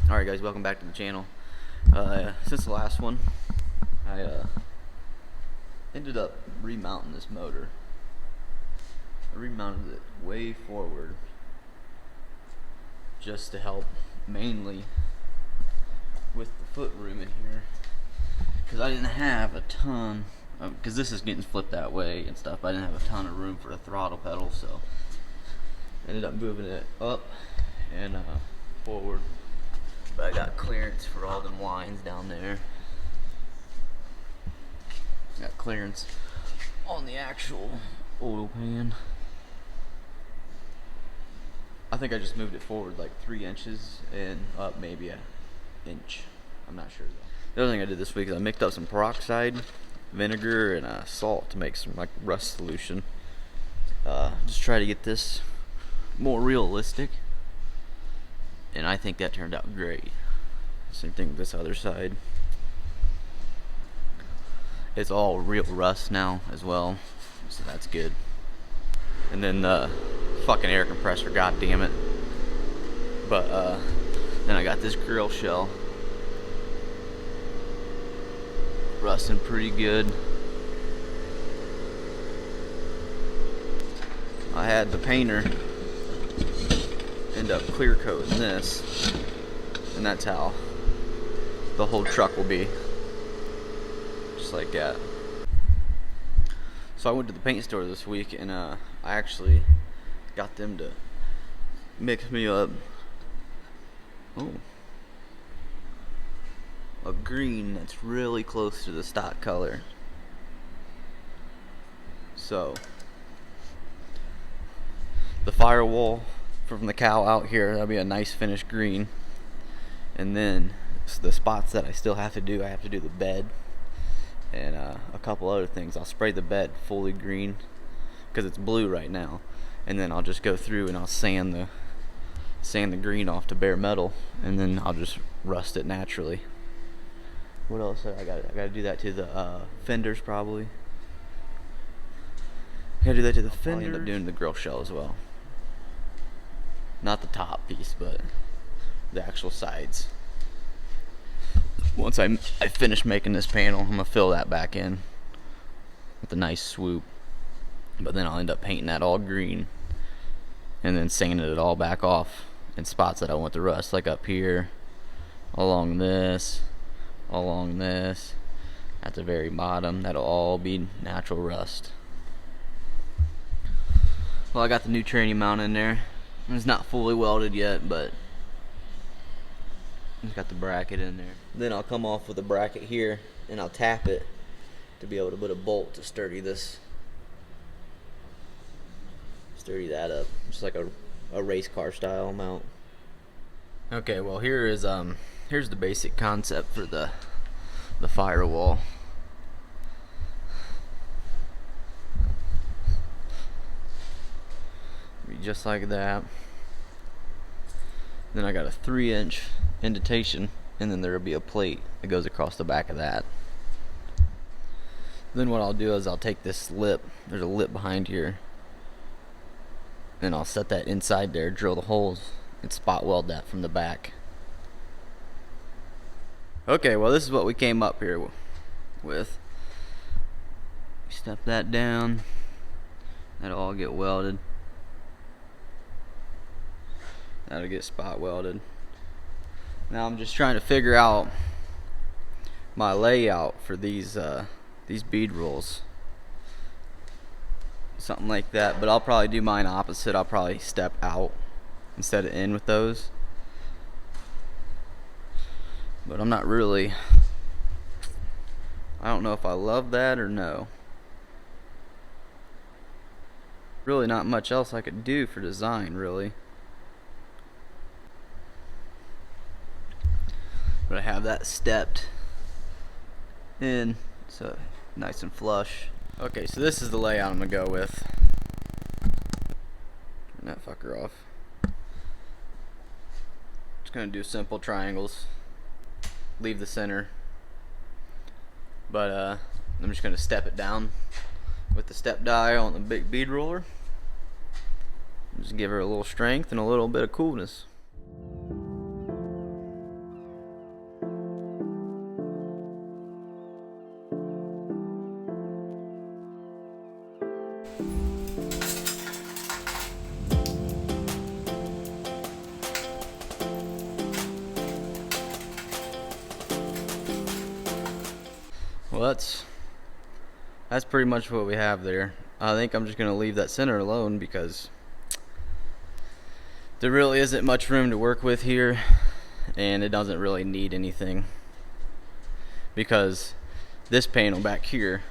Alright guys, welcome back to the channel. Since the last one, I ended up remounting this motor. I remounted it way forward just to help mainly with the foot room in here, because I didn't have a ton because this is getting flipped that way and stuff. I didn't have a ton of room for a throttle pedal, so I ended up moving it up and forward. But I got clearance for all them lines down there. Got clearance on the actual oil pan. I think I just moved it forward like 3 inches and up maybe an inch. I'm not sure though. The other thing I did this week is I mixed up some peroxide, vinegar, and salt to make some like rust solution. Just try to get this more realistic. And I think that turned out great. Same thing with this other side. It's all real rust now as well, so that's good. And then the fucking air compressor, god damn it. But then I got this grill shell rusting pretty good. I had the painter end up clear coating this, and that's how the whole truck will be, just like that. So I went to the paint store this week and I actually got them to mix me up a green that's really close to the stock color. So the Firewall from the cow out here, that'll be a nice finished green. And then the spots that I still have to do, I have to do the bed and a couple other things. I'll spray the bed fully green because it's blue right now, and then I'll just go through and I'll sand the green off to bare metal, and then I'll just rust it naturally. What else? I gotta do that to the fenders probably. I gotta do that to the fenders. I'll end up doing the grill shell as well. Not the top piece, but the actual sides. Once I finish making this panel, I'm gonna fill that back in with a nice swoop. But then I'll end up painting that all green and then sanding it all back off in spots that I want to rust, like up here, along this, at the very bottom. That'll all be natural rust. Well, I got the new tranny mount in there. It's not fully welded yet, but it's got the bracket in there. Then I'll come off with a bracket here and I'll tap it to be able to put a bolt to sturdy that up, just like a race car style mount. Okay, well here's the basic concept for the Firewall. Be just like that. Then I got a 3-inch indentation, and then there'll be a plate that goes across the back of that. Then what I'll do is I'll take this lip, there's a lip behind here, and I'll set that inside there, drill the holes, and spot weld that from the back. Okay, well this is what we came up here with. Step that down, that'll all get welded. That'll get spot welded. Now I'm just trying to figure out my layout for these bead rolls. Something like that, but I'll probably do mine opposite. I'll probably step out instead of in with those. But I'm not really, I don't know if I love that or no. Really not much else I could do for design, really. But I have that stepped in, so nice and flush. Okay, so this is the layout I'm gonna go with. Turn that fucker off. Just gonna do simple triangles. Leave the center. But I'm just gonna step it down with the step die on the big bead roller. Just give her a little strength and a little bit of coolness. Well, that's pretty much what we have there. I think I'm just gonna leave that center alone because there really isn't much room to work with here, and it doesn't really need anything, because this panel back here,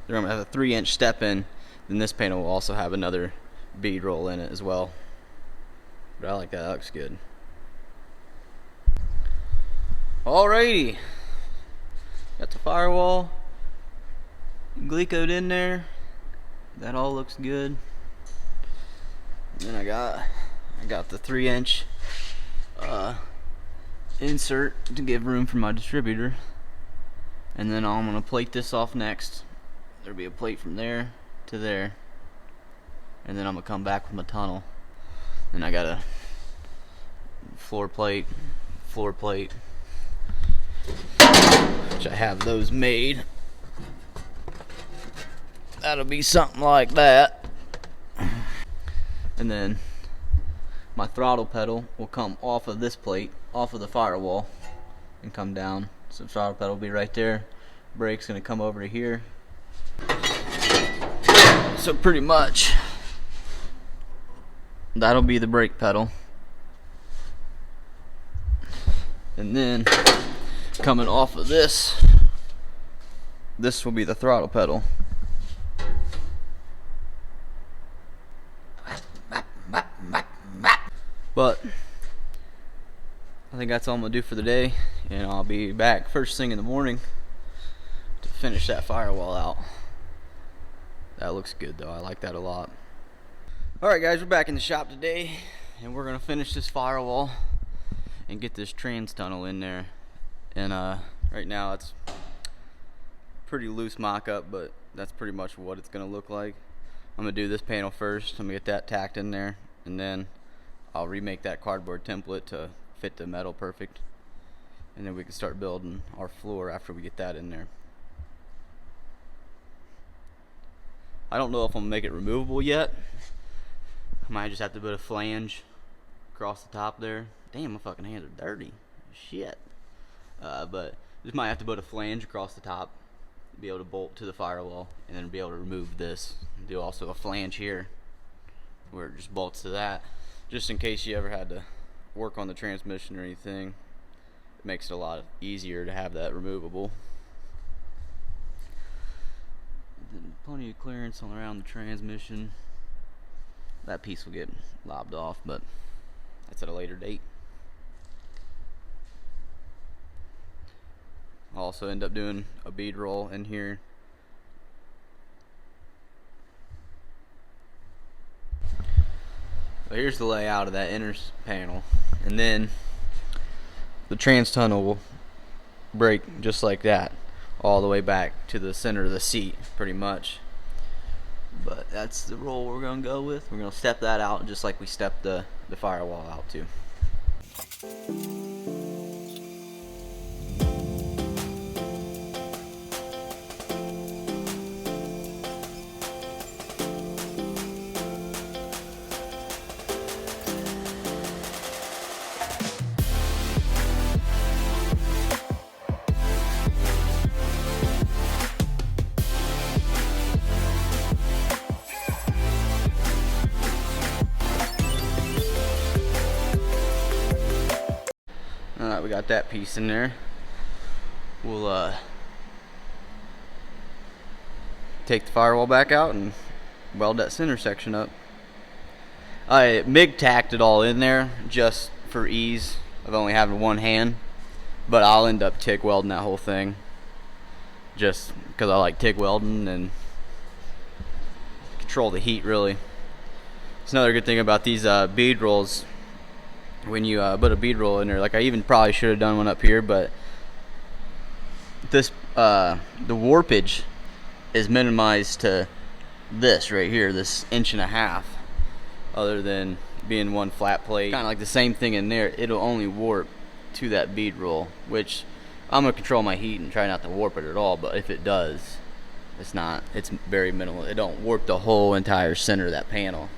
they're gonna have a 3-inch step in, then this panel will also have another bead roll in it as well. But I like that. That looks good. Alrighty, got the firewall glicoed in there. That all looks good. And then I got the 3-inch insert to give room for my distributor. And then I'm gonna plate this off next. There'll be a plate from there to there, and then I'm gonna come back with my tunnel. Then I got a floor plate, which I have those made. That'll be something like that. And then my throttle pedal will come off of this plate, off of the firewall, and come down. So the throttle pedal will be right there. Brake's gonna come over to here. So pretty much that'll be the brake pedal. And then coming off of this will be the throttle pedal. But I think that's all I'm gonna do for the day, and I'll be back first thing in the morning to finish that firewall out. That looks good though. I like that a lot. Alright guys, we're back in the shop today, and we're gonna finish this firewall and get this trans tunnel in there. And right now it's pretty loose mock-up, but that's pretty much what it's gonna look like. I'm gonna do this panel first. I'm gonna get that tacked in there, and then I'll remake that cardboard template to fit the metal perfect, and then we can start building our floor after we get that in there. I don't know if I'm gonna make it removable yet. I might just have to put a flange across the top there. Damn, my fucking hands are dirty. Shit. But just might have to put a flange across the top, be able to bolt to the firewall, and then be able to remove this. Do also a flange here where it just bolts to that, just in case you ever had to work on the transmission or anything. It makes it a lot easier to have that removable. Then plenty of clearance on around the transmission. That piece will get lobbed off, but that's at a later date. I'll also end up doing a bead roll in here. So here's the layout of that inner panel, and then the trans tunnel will break just like that all the way back to the center of the seat pretty much. But that's the roll we're gonna go with. We're gonna step that out just like we stepped the firewall out too. Alright, we got that piece in there. We'll take the firewall back out and weld that center section up. I MIG tacked it all in there just for ease of only having one hand, but I'll end up TIG welding that whole thing just because I like TIG welding and control the heat really. It's another good thing about these bead rolls. When you put a bead roll in there, like I even probably should have done one up here, but this the warpage is minimized to this right here, this 1.5 inches, other than being one flat plate. Kind of like the same thing in there. It'll only warp to that bead roll, which I'm gonna control my heat and try not to warp it at all, but if it does, it's very minimal. It don't warp the whole entire center of that panel.